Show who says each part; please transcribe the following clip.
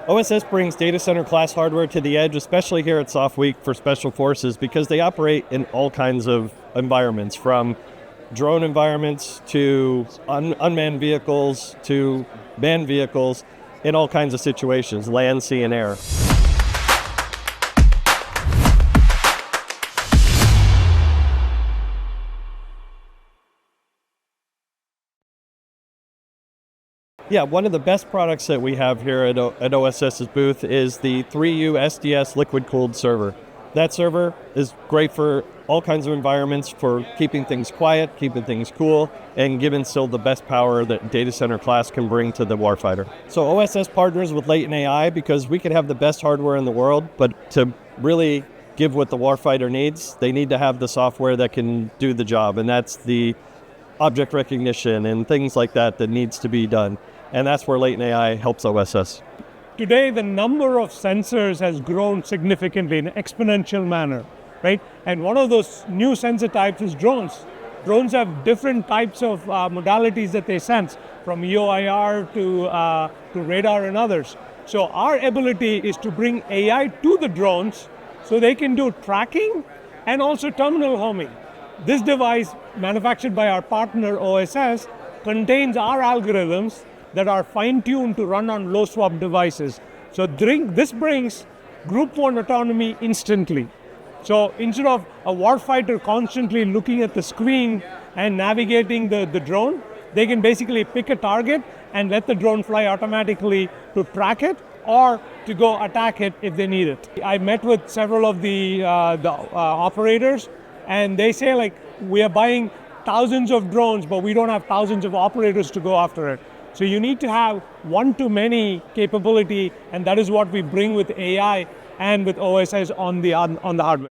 Speaker 1: OSS brings data center class hardware to the edge, especially here at SOF Week for Special Forces, because they operate in all kinds of environments, from drone environments to unmanned vehicles to manned vehicles, in all kinds of situations, land, sea, and air. Yeah, one of the best products that we have here at OSS's booth is the 3U SDS liquid-cooled server. That server is great for all kinds of environments, for keeping things quiet, keeping things cool, and giving still the best power that data center class can bring to the warfighter. So OSS partners with Latent AI because we could have the best hardware in the world, but to really give what the warfighter needs, they need to have the software that can do the job, and that's the object recognition and things like that needs to be done. And that's where Latent AI helps OSS.
Speaker 2: Today, the number of sensors has grown significantly in an exponential manner, right? And one of those new sensor types is drones. Drones have different types of modalities that they sense, from EOIR to radar and others. So our ability is to bring AI to the drones so they can do tracking and also terminal homing. This device, manufactured by our partner OSS, contains our algorithms that are fine-tuned to run on low-swap devices. So this brings Group 1 autonomy instantly. So instead of a warfighter constantly looking at the screen and navigating the drone, they can basically pick a target and let the drone fly automatically to track it or to go attack it if they need it. I met with several of the operators, and they say, like, we are buying thousands of drones, but we don't have thousands of operators to go after it. So you need to have one-to-many capability, and that is what we bring with AI and with OSS on the hardware.